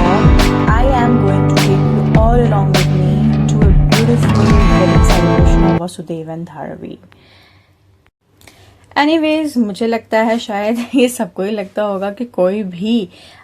vlog, I am going to take you all along with me to a beautiful wedding celebration of Vasudev and Dharavi. Anyways, मुझे लगता है शायद ये सबको ही लगता होगा कि कोई भी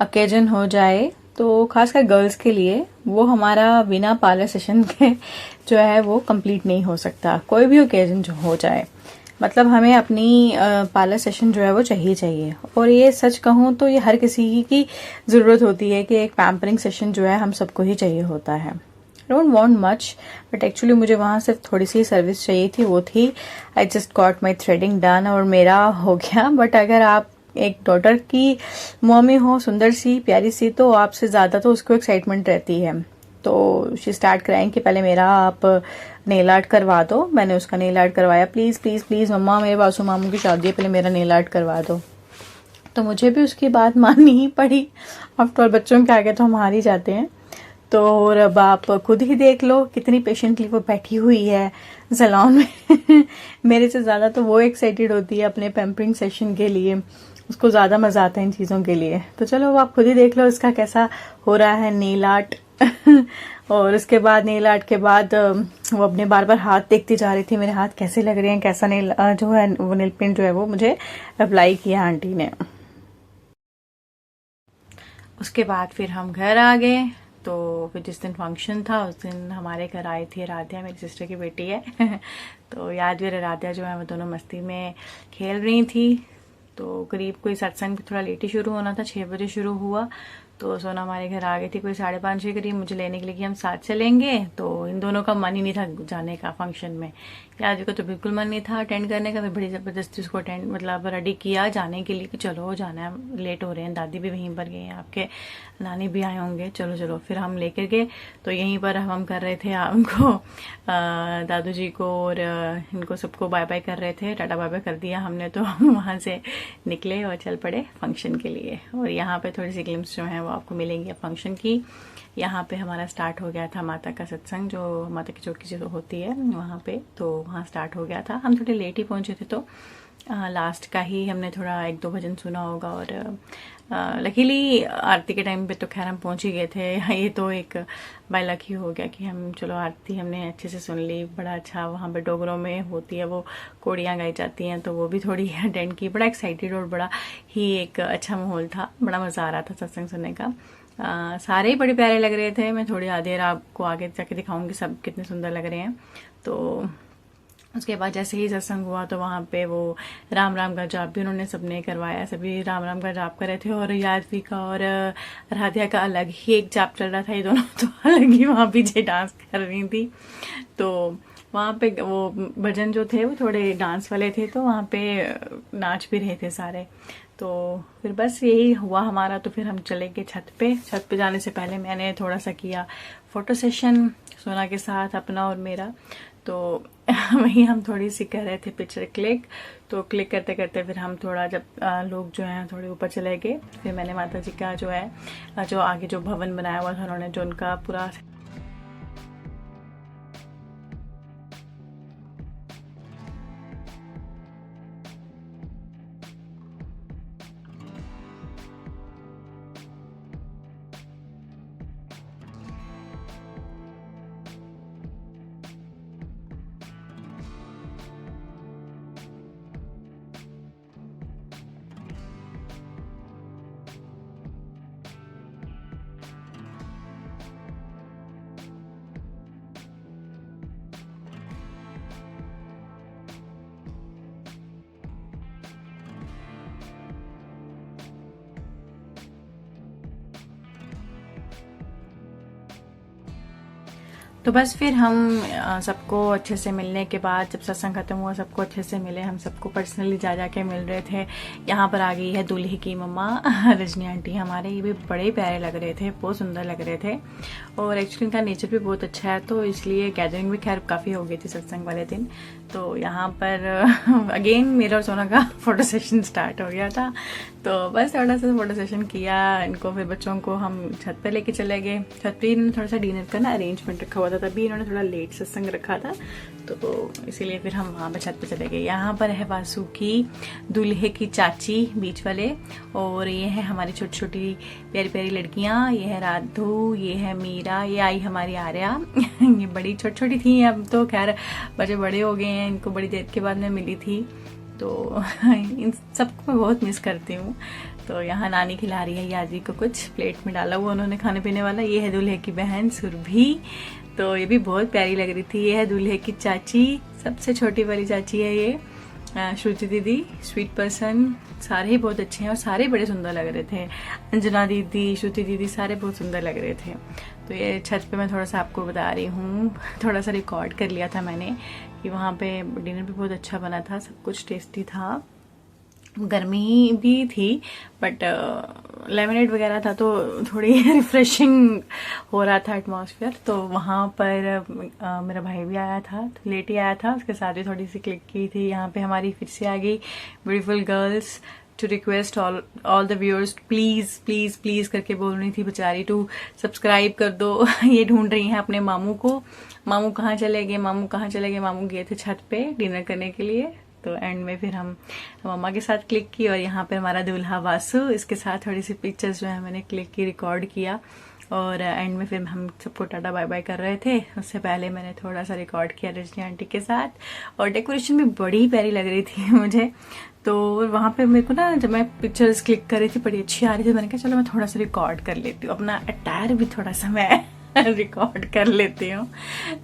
ओकेजन हो जाए तो खासकर गर्ल्स के लिए वो हमारा बिना पार्लर सेशन के जो है वो कंप्लीट नहीं हो सकता। कोई भी ओकेजन जो हो जाए, मतलब हमें अपनी पार्लर सेशन जो है वो चाहिए। और ये सच कहूँ तो ये हर किसी की ज़रूरत होती है कि एक पैम्परिंग सेशन जो है हम सबको ही चाहिए होता है। Don't want much, but actually मुझे वहाँ सिर्फ थोड़ी सी सर्विस चाहिए थी, वो थी I just got my threading done और मेरा हो गया। बट अगर आप एक डॉटर की मम्मी हो, सुंदर सी प्यारी सी, तो आपसे ज़्यादा तो उसको एक्साइटमेंट रहती है। तो शी स्टार्ट कराएं कि पहले मेरा आप नेल आर्ट करवा दो। मैंने उसका नेल आर्ट करवाया, प्लीज़ प्लीज़ प्लीज़ मम्मा मेरे बासु मामू की शादी है, पहले मेरा नेल आर्ट करवा दो। तो मुझे भी उसकी बात माननी ही पड़ी। आफ्टर ऑल बच्चों के आगे तो हम हार ही जाते हैं। तो और अब आप खुद ही देख लो कितनी पेशेंटली वो बैठी हुई है सैलून में। मेरे से ज़्यादा तो वो एक्साइटेड होती है अपने पैम्परिंग सेशन के लिए, उसको ज़्यादा मज़ा आता है इन चीज़ों के लिए। तो चलो आप खुद ही देख लो इसका कैसा हो रहा है नेल आर्ट। और उसके बाद नेल आर्ट के बाद वो अपने बार बार हाथ देखती जा रही थी, मेरे हाथ कैसे लग रहे हैं, कैसा नेल जो है वो नेल पेंट जो है वो मुझे अप्लाई किया आंटी ने। उसके बाद फिर हम घर आ गए। तो फिर जिस दिन फंक्शन था उस दिन हमारे घर आई थी राध्या, मेरी सिस्टर की बेटी है। तो यादवीर राध्या जो है वो दोनों मस्ती में खेल रही थी। तो करीब कोई सत्संग भी थोड़ा लेट ही शुरू होना था, 6 बजे शुरू हुआ। तो सोना हमारे घर आ गई थी कोई 5:30 करीब मुझे लेने के लिए कि हम साथ चलेंगे। तो इन दोनों का मन ही नहीं था जाने का फंक्शन में। याद को तो बिल्कुल मन नहीं था अटेंड करने का। फिर बड़ी ज़बरदस्ती उसको अटेंड मतलब रेडी किया जाने के लिए कि चलो जाना है, लेट हो रहे हैं, दादी भी वहीं पर गए हैं, आपके नानी भी आए होंगे, चलो चलो। फिर हम लेकर गए। तो यहीं पर हम कर रहे थे उनको दादू जी को और इनको सबको बाय बाय कर रहे थे, टाटा बाय बाय कर दिया हमने। तो हम वहाँ से निकले और चल पड़े फंक्शन के लिए। और यहाँ पे थोड़ी सी ग्लिम्स जो है वो आपको मिलेंगी फंक्शन की। यहाँ पे हमारा स्टार्ट हो गया था माता का सत्संग, जो माता की चौकी जो होती है वहाँ पे। तो वहाँ स्टार्ट हो गया था। हम थोड़े लेट ही पहुँचे थे, तो लास्ट का ही हमने थोड़ा 1-2 भजन सुना होगा। और लकीली आरती के टाइम पे तो खैर हम पहुँच ही गए थे। ये तो एक बाय लक ही हो गया कि हम चलो आरती हमने अच्छे से सुन ली। बड़ा अच्छा वहाँ पे डोगरों में होती है वो कोड़ियाँ गाई जाती हैं, तो वो भी थोड़ी अटेंड की। बड़ा एक्साइटेड और बड़ा ही एक अच्छा माहौल था, बड़ा मज़ा आ रहा था सत्संग सुनने का। सारे ही बड़े प्यारे लग रहे थे। मैं थोड़ी देर आपको आगे जाके दिखाऊंगी सब कितने सुंदर लग रहे हैं। तो उसके बाद जैसे ही सत्संग हुआ तो वहाँ पे वो राम राम का जाप भी उन्होंने सबने करवाया। सभी राम राम का जाप कर रहे थे। और यादवी का और राधिया का अलग ही एक जाप चल रहा था, ये दोनों तो अलग ही वहाँ पीछे डांस कर रही थी। तो वहाँ पे वो भजन जो थे वो थोड़े डांस वाले थे, तो वहाँ पे नाच भी रहे थे सारे। तो फिर बस यही हुआ हमारा। तो फिर हम चले गए छत पे। छत पे जाने से पहले मैंने थोड़ा सा किया फोटो सेशन सोना के साथ अपना और मेरा। तो वहीं हम थोड़ी सी कर रहे थे पिक्चर क्लिक। तो क्लिक करते करते फिर हम थोड़ा जब लोग जो हैं थोड़े ऊपर चले गए, फिर मैंने माता जी का जो है जो आगे जो भवन बनाया हुआ था उन्होंने जो उनका पूरा तो बस फिर हम सबको अच्छे से मिलने के बाद जब सत्संग खत्म हुआ सबको अच्छे से मिले। हम सबको पर्सनली जा जाके मिल रहे थे। यहाँ पर आ गई है दूल्हे की मम्मा रजनी आंटी हमारे। ये भी बड़े प्यारे लग रहे थे, बहुत सुंदर लग रहे थे। और एक्चुअली इनका नेचर भी बहुत अच्छा है, तो इसलिए गैदरिंग भी खैर काफ़ी हो गई थी सत्संग वाले दिन। तो यहाँ पर अगेन मेरा और सोना का फोटो सेशन स्टार्ट हो गया था। तो बस थोड़ा सा फोटो सेशन किया इनको, फिर बच्चों को हम छत पे लेके चले गए। छत पे इन्होंने थोड़ा सा डिनर का ना अरेंजमेंट रखा हुआ था, तभी इन्होंने थोड़ा लेट सत्संग रखा था, तो इसीलिए फिर हम वहाँ पे छत पे चले गए। यहाँ पर है वासु की दूल्हे की चाची बीच वाले, और ये है हमारी छोटी छोटी प्यारी प्यारी लड़कियाँ। ये है राधू, ये है मीरा, ये आई हमारी आर्या। ये बड़ी छोटी छोटी थी, अब तो खैर बच्चे बड़े हो गए हैं, इनको बड़ी देर के बाद मैं मिली थी, तो इन सबको मैं बहुत मिस करती हूँ। तो यहाँ नानी खिला रही है यादी को, कुछ प्लेट में डाला हुआ उन्होंने खाने पीने वाला। ये है दूल्हे की बहन सुरभि, तो ये भी बहुत प्यारी लग रही थी। ये है दूल्हे की चाची, सबसे छोटी वाली चाची है ये, श्रुति दीदी, स्वीट पर्सन। सारे ही बहुत अच्छे हैं और सारे बड़े सुंदर लग रहे थे। अंजना दीदी, श्रुति दीदी, सारे बहुत सुंदर लग रहे थे। तो ये छत पे मैं थोड़ा सा आपको बता रही हूँ, थोड़ा सा रिकॉर्ड कर लिया था मैंने कि वहाँ पे डिनर भी बहुत अच्छा बना था, सब कुछ टेस्टी था। गर्मी भी थी बट लेमनेड वगैरह था तो थोड़ी रिफ्रेशिंग हो रहा था एटमॉस्फेयर। तो वहाँ पर मेरा भाई भी आया था, तो लेट ही आया था, उसके साथ ही थोड़ी सी क्लिक की थी। यहाँ पे हमारी फिर से आ गई beautiful girls to request all the viewers, please please please करके बोल रही थी बेचारी, टू सब्सक्राइब कर दो। ये ढूंढ रही हैं अपने मामू को, मामू कहाँ चले गए, मामू कहाँ चले गए। मामू गए थे छत पे डिनर करने के लिए। तो एंड में फिर हम मम्मा के साथ क्लिक की, और यहाँ पे हमारा दूल्हा वासु, इसके साथ थोड़ी सी पिक्चर्स जो है मैंने क्लिक की, रिकॉर्ड किया। और एंड में फिर हम सबको टाटा बाय बाय कर रहे थे। उससे पहले मैंने थोड़ा सा रिकॉर्ड किया रजनी आंटी के साथ, और डेकोरेशन भी बड़ी प्यारी लग रही थी मुझे। तो वहाँ पे मेरे को ना, जब मैं पिक्चर्स क्लिक कर रही थी बड़ी अच्छी आ रही थी, मैंने कहा चलो मैं थोड़ा सा रिकॉर्ड कर लेती हूँ, अपना अटायर भी थोड़ा सा मैं रिकॉर्ड कर लेती हूँ।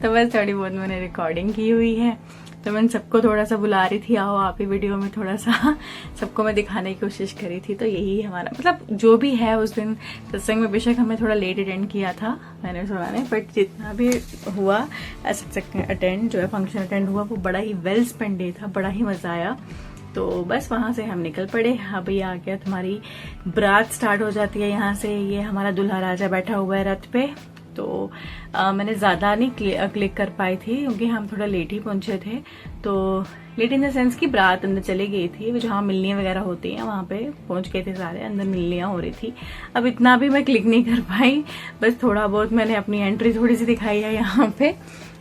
तो बस थोड़ी बहुत मैंने रिकॉर्डिंग की हुई है। तो मैंने सबको थोड़ा सा बुला रही थी, आओ आप ही वीडियो में, थोड़ा सा सबको मैं दिखाने की कोशिश करी थी। तो यही हमारा मतलब जो भी है उस दिन सत्संग में, बेशक हमें थोड़ा लेट अटेंड किया था मैंने सुना ने, बट जितना भी हुआ सत्संग अटेंड जो है, फंक्शन अटेंड हुआ, वो बड़ा ही वेल स्पेंड डे था, बड़ा ही मजा आया। तो बस वहां से हम निकल पड़े। अभी आ गया तुम्हारी बारात स्टार्ट हो जाती है यहाँ से। ये हमारा दूल्हा राजा बैठा हुआ है रथ पे। तो मैंने ज़्यादा नहीं क्लिक कर पाई थी क्योंकि हम थोड़ा लेट ही पहुंचे थे। तो लेट इन द सेंस की बारात अंदर चली गई थी, जहाँ मिलनियाँ वगैरह होती हैं वहाँ पे पहुंच गए थे सारे, अंदर मिलनियाँ हो रही थी। अब इतना भी मैं क्लिक नहीं कर पाई, बस थोड़ा बहुत मैंने अपनी एंट्री थोड़ी सी दिखाई है यहाँ पे।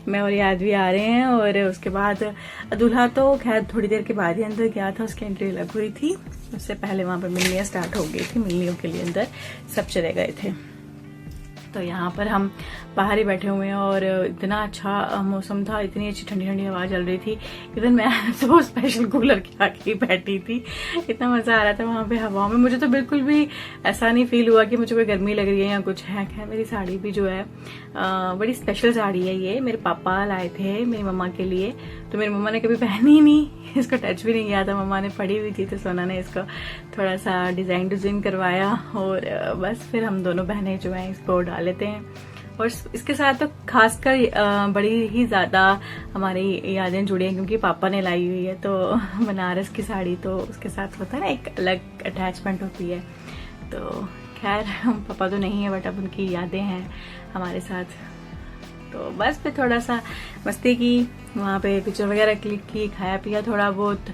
मैं और याद भी आ रहे हैं। और उसके बाद दूल्हा तो खैर थोड़ी देर के बाद ही अंदर गया था, उसकी एंट्री लग हुई थी। उससे पहले वहां पर मिलनियाँ स्टार्ट हो गई थी, मिलनियों के लिए अंदर सब चले गए थे। तो यहाँ पर हम बाहर ही बैठे हुए हैं और इतना अच्छा मौसम था, इतनी अच्छी ठंडी ठंडी हवा चल रही थी। इवन मैं तो स्पेशल कूलर के आके ही बैठी थी, इतना मजा आ रहा था वहां पे हवा में। मुझे तो बिल्कुल भी ऐसा नहीं फील हुआ कि मुझे कोई गर्मी लग रही है या कुछ है। खैर मेरी साड़ी भी जो है बड़ी स्पेशल साड़ी है, ये मेरे पापा लाए थे मेरी मम्मा के लिए। तो मेरी मम्मा ने कभी पहनी ही नहीं, इसको टच भी नहीं किया था, मम्मा ने पड़ी हुई थी। तो सोना ने इसको थोड़ा सा डिजाइन करवाया और बस फिर हम दोनों बहनें जो है इसको डाल लेते हैं। और इसके साथ तो खासकर बड़ी ही ज्यादा हमारी यादें जुड़ी हैं क्योंकि पापा ने लाई हुई है। तो बनारस की साड़ी तो उसके साथ होता है ना, एक अलग अटैचमेंट होती है। तो खैर पापा तो नहीं है बट अब उनकी यादें हैं हमारे साथ। तो बस फिर थोड़ा सा मस्ती की, वहाँ पे पिक्चर वगैरह क्लिक की, खाया पिया थोड़ा बहुत।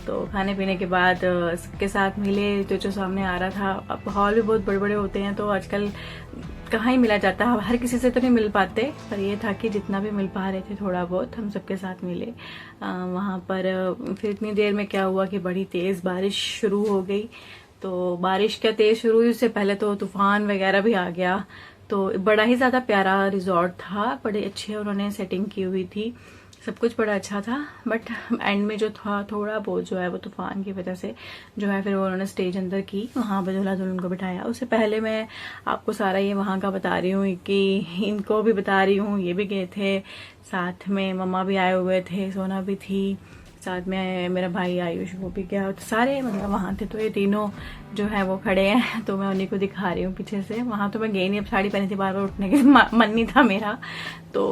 तो खाने पीने के बाद सबके साथ मिले, तो जो सामने आ रहा था। अब हॉल भी बहुत बड़े बड़े होते हैं तो आजकल कहाँ ही मिला जाता है, हर किसी से तो नहीं मिल पाते, पर ये था कि जितना भी मिल पा रहे थे थोड़ा बहुत हम सबके साथ मिले वहाँ पर। फिर इतनी देर में क्या हुआ कि बड़ी तेज बारिश शुरू हो गई। तो बारिश क्या तेज शुरू हुई, उससे पहले तो तूफान वगैरह भी आ गया। तो बड़ा ही ज्यादा प्यारा रिजॉर्ट था, बड़े अच्छे उन्होंने सेटिंग की हुई थी, सब कुछ बड़ा अच्छा था। बट एंड में जो था थोड़ा बहुत जो है वो तूफान की वजह से जो है फिर वो उन्होंने स्टेज अंदर की, वहां पे दूल्हा दुल्हन को बिठाया। उससे पहले मैं आपको सारा ये वहां का बता रही हूँ कि इनको भी बता रही हूँ, ये भी गए थे साथ में, मम्मा भी आए हुए थे, सोना भी थी साथ में, मेरा भाई आयुष वो भी गया, तो सारे मतलब वहां थे। तो ये तीनों जो है वो खड़े हैं, तो मैं उन्हीं को दिखा रही हूँ पीछे से। वहां तो मैं गई नहीं, अब साड़ी पहनी थी, बार बार उठने के मन नहीं था मेरा। तो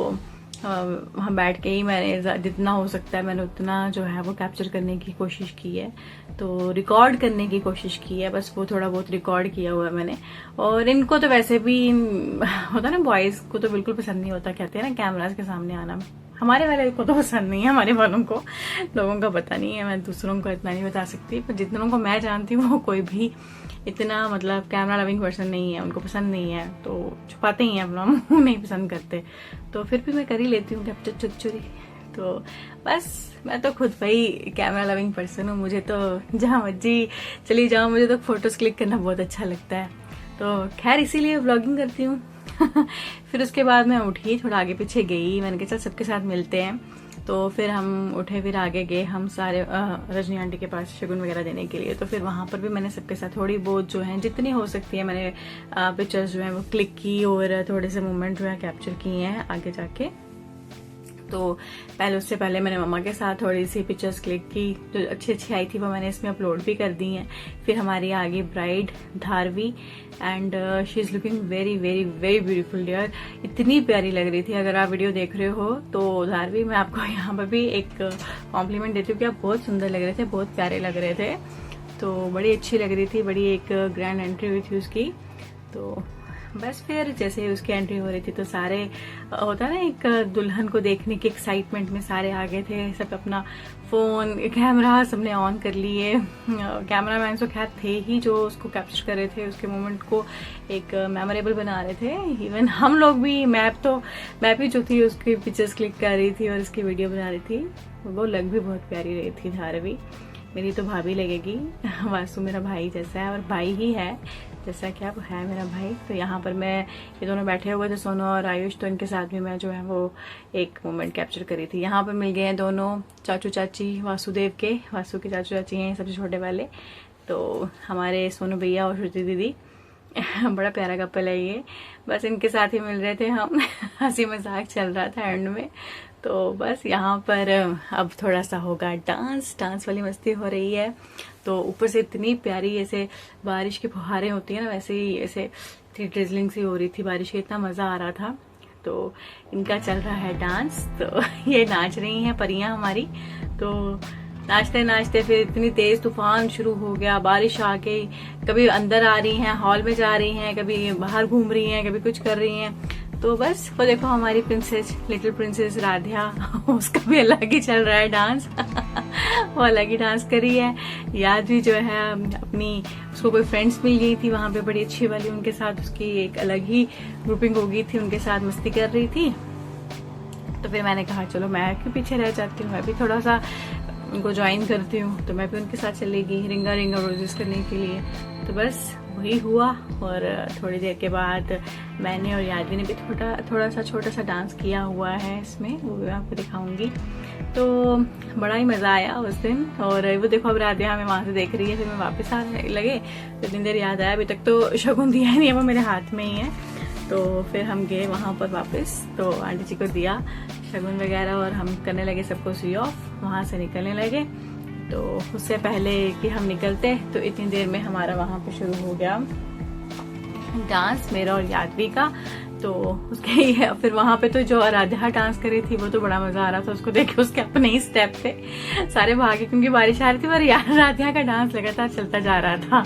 वहाँ बैठ के ही मैंने जितना हो सकता है मैंने उतना जो है वो कैप्चर करने की कोशिश की है, तो रिकॉर्ड करने की कोशिश की है। बस वो थोड़ा बहुत रिकॉर्ड किया हुआ है मैंने। और इनको तो वैसे भी होता ना, बॉयज को तो बिल्कुल पसंद नहीं होता, कहते हैं ना कैमरास के सामने आना, हमारे वाले को तो पसंद नहीं है, हमारे वालों को, लोगों का पता नहीं है, मैं दूसरों को इतना नहीं बता सकती, पर जितनों को मैं जानती हूँ वो कोई भी इतना मतलब कैमरा लविंग पर्सन नहीं है, उनको पसंद नहीं है, तो छुपाते ही हैं अपना मुंह, नहीं पसंद करते, तो फिर भी मैं कर ही लेती हूँ कैप्चर चुरी। तो बस मैं तो खुद भाई कैमरा लविंग पर्सन हूँ, मुझे तो जहाँ मर्जी चली जाऊँ, मुझे तो फोटोज क्लिक करना बहुत अच्छा लगता है, तो खैर इसीलिए व्लॉगिंग करती हूँ। फिर उसके बाद मैं उठी, थोड़ा आगे पीछे गई, मैंने कहा चल सबके साथ मिलते हैं, तो फिर हम उठे, फिर आगे गए हम सारे रजनी आंटी के पास शगुन वगैरह देने के लिए, तो फिर वहां पर भी मैंने सबके साथ थोड़ी बहुत जो है जितनी हो सकती है मैंने पिक्चर्स जो है वो क्लिक की और थोड़े से मोमेंट जो है कैप्चर किए हैं आगे जाके। तो पहले उससे पहले मैंने मम्मा के साथ थोड़ी सी पिक्चर्स क्लिक की, जो अच्छी अच्छी आई थी वो मैंने इसमें अपलोड भी कर दी हैं। फिर हमारी आगे bride Dharvi, and she is looking very very very beautiful dear, इतनी प्यारी लग रही थी। अगर आप वीडियो देख रहे हो तो धारवी, मैं आपको यहाँ पर भी एक कॉम्प्लीमेंट देती हूँ कि आप बहुत सुंदर लग रहे थे, बहुत प्यारे लग रहे थे, तो बड़ी अच्छी लग रही थी, बड़ी एक ग्रैंड एंट्री हुई थी उसकी। तो बस फिर जैसे उसकी एंट्री हो रही थी तो सारे होता ना एक दुल्हन को देखने की एक्साइटमेंट में सारे आ गए थे, सब अपना फोन कैमरा सबने ऑन कर लिए। कैमरा मैन तो खैर थे ही जो उसको कैप्चर कर रहे थे, उसके मोमेंट को एक मेमोरेबल बना रहे थे। इवन हम लोग भी, मैं भी जो थी उसकी पिक्चर्स क्लिक कर रही थी और उसकी वीडियो बना रही थी। वो लग भी बहुत प्यारी रही थी धारवी, मेरी तो भाभी लगेगी, वासु मेरा भाई जैसा है और भाई ही है जैसा कि आप है मेरा भाई। तो यहाँ पर मैं, ये दोनों बैठे हुए थे सोनू और आयुष, तो इनके साथ भी मैं जो है वो एक मोमेंट कैप्चर करी थी। यहाँ पर मिल गए हैं दोनों चाचू चाची वासुदेव के, वासु के चाचू चाची हैं सबसे छोटे वाले, तो हमारे सोनू भैया और श्रुति दीदी। बड़ा प्यारा कपल है ये, बस इनके साथ ही मिल रहे थे हम। हंसी मजाक चल रहा था एंड में। तो बस यहाँ पर अब थोड़ा सा होगा डांस वाली मस्ती हो रही है। तो ऊपर से इतनी प्यारी ऐसे बारिश की फुहारें होती है ना, वैसे ही ऐसे ड्रिजलिंग सी हो रही थी बारिश की, इतना मजा आ रहा था। तो इनका चल रहा है डांस, तो ये नाच रही हैं परियां हमारी। तो नाचते नाचते फिर इतनी तेज तूफान शुरू हो गया, बारिश आ गई, कभी अंदर आ रही हैं हॉल में जा रही हैं, कभी बाहर घूम रही हैं, कभी कुछ कर रही हैं। तो बस वो देखो हमारी प्रिंसेस, लिटिल प्रिंसेस राधिया, उसका भी अलग ही चल रहा है डांस। वो अलग ही डांस करी है। याद भी जो है अपनी, उसको कोई फ्रेंड्स मिल गई थी वहां पे बड़ी अच्छी वाली, उनके साथ उसकी एक अलग ही ग्रुपिंग हो गई थी, उनके साथ मस्ती कर रही थी। तो फिर मैंने कहा चलो मैं क्यों पीछे रह जाती हूँ, मैं भी थोड़ा सा उनको ज्वाइन करती हूँ। तो मैं भी उनके साथ चली गई रिंगा रिंगा रोजेस करने के लिए। तो बस वही हुआ, और थोड़ी देर के बाद मैंने और यादवी ने भी थोड़ा सा छोटा सा डांस किया हुआ है इसमें, वो भी आपको दिखाऊंगी। तो बड़ा ही मजा आया उस दिन। और वो देखो अब राधिया हमें वहां से देख रही है, फिर मैं वापस आने लगे तो इतनी देर याद आया, अभी तक तो शगुन दिया नहीं है, वो मेरे हाथ में ही है। तो फिर हम गए वहां पर वापस, तो आंटी जी को दिया शगुन वगैरह और हम करने लगे सबको सी ऑफ, वहां से निकलने लगे। तो उससे पहले कि हम निकलते तो इतनी देर में हमारा वहां पे शुरू हो गया डांस, मेरा और यादवी का। तो उसके फिर वहां पे तो जो आराध्या डांस कर रही थी वो तो बड़ा मजा आ रहा था उसको देख के, उसके अपने ही स्टेप थे, सारे भागे क्योंकि बारिश आ रही थी, पर आराध्या का डांस लगातार चलता जा रहा था।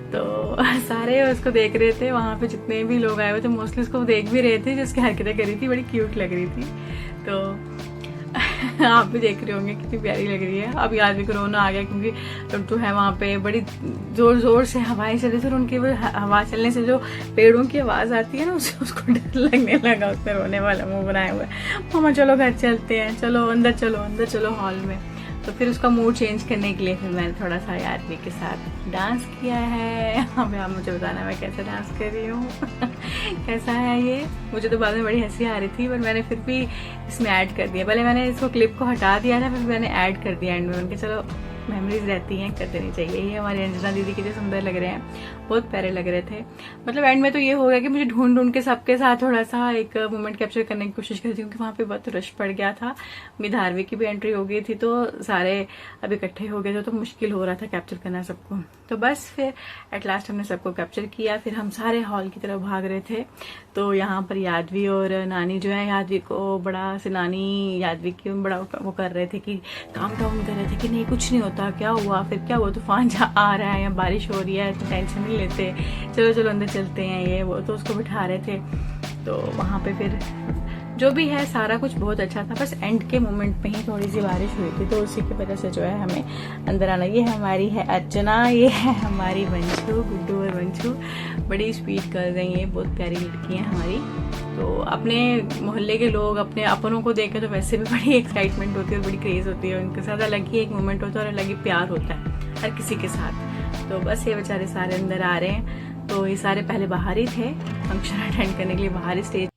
तो सारे उसको देख रहे थे, वहां पे जितने भी लोग आए हुए थे मोस्टली उसको देख भी रहे थे, जिसकी हरकतें करी थी बड़ी क्यूट लग रही थी। तो आप भी देख रहे होंगे कितनी प्यारी लग रही है। अब याद भी कोरोना आ गया क्योंकि लोग जो है वहाँ पे बड़ी जोर जोर से हवाएं चल रही थी, और उनकी वो हवा चलने से जो पेड़ों की आवाज आती है ना, उसको डर लगने लगा, उसने रोने वाला मुंह बनाए हुए, मामा चलो घर चलते हैं, चलो अंदर चलो हॉल में। तो फिर उसका मूड चेंज करने के लिए फिर मैंने थोड़ा सा यादवी के साथ डांस किया है। अब आप मुझे बताना मैं कैसे डांस कर रही हूँ। कैसा है ये, मुझे तो बाद में बड़ी हंसी आ रही थी, पर मैंने फिर भी इसमें ऐड कर दिया। पहले मैंने इसको क्लिप को हटा दिया था, फिर मैंने ऐड कर दिया एंड में, उनके चलो मेमोरीज रहती हैं, कर देनी चाहिए। ये हमारी अंजना दीदी कितने सुंदर लग रहे हैं, बहुत प्यारे लग रहे थे। मतलब एंड में तो ये हो गया कि मुझे ढूंढ के सबके साथ थोड़ा सा एक मोमेंट कैप्चर करने की कोशिश कर रही थी, क्योंकि वहां पे बहुत रश पड़ गया था। धारवी की भी एंट्री हो गई थी, तो सारे अब इकट्ठे हो गए थे, तो मुश्किल हो रहा था कैप्चर करना सबको। तो बस फिर एट लास्ट हमने सबको कैप्चर किया। फिर हम सारे हॉल की तरफ भाग रहे थे। तो यहाँ पर यादवी और नानी जो है, यादवी को बड़ा से नानी यादवी की बड़ा वो कर रहे थे कि काम डाउन कर रहे थे कि नहीं कुछ नहीं होता, क्या हुआ, फिर क्या हुआ, तूफान आ रहा है या बारिश हो रही है, तो टेंशन नहीं लेते, चलो चलो अंदर चलते हैं, ये वो। तो उसको बिठा रहे थे। तो वहाँ पे फिर जो भी है सारा कुछ बहुत अच्छा था, बस एंड के मोमेंट में ही थोड़ी सी बारिश हुई थी, तो उसी की वजह से जो है हमें अंदर आना। ये हमारी है अर्चना, ये है हमारी वंशु, गुड्डू और वंशु, बड़ी स्वीट गर्ल्स हैं ये, बहुत प्यारी लड़की हैं हमारी। तो अपने मोहल्ले के लोग अपने अपनों को देखे तो वैसे भी बड़ी एक्साइटमेंट होती है और बड़ी क्रेज होती है, उनके साथ अलग ही एक मोमेंट होता है और अलग ही प्यार होता है हर किसी के साथ। तो बस ये बेचारे सारे अंदर आ रहे हैं, तो ये सारे पहले बाहर ही थे, फंक्शन अटेंड करने के लिए बाहर ही स्टेज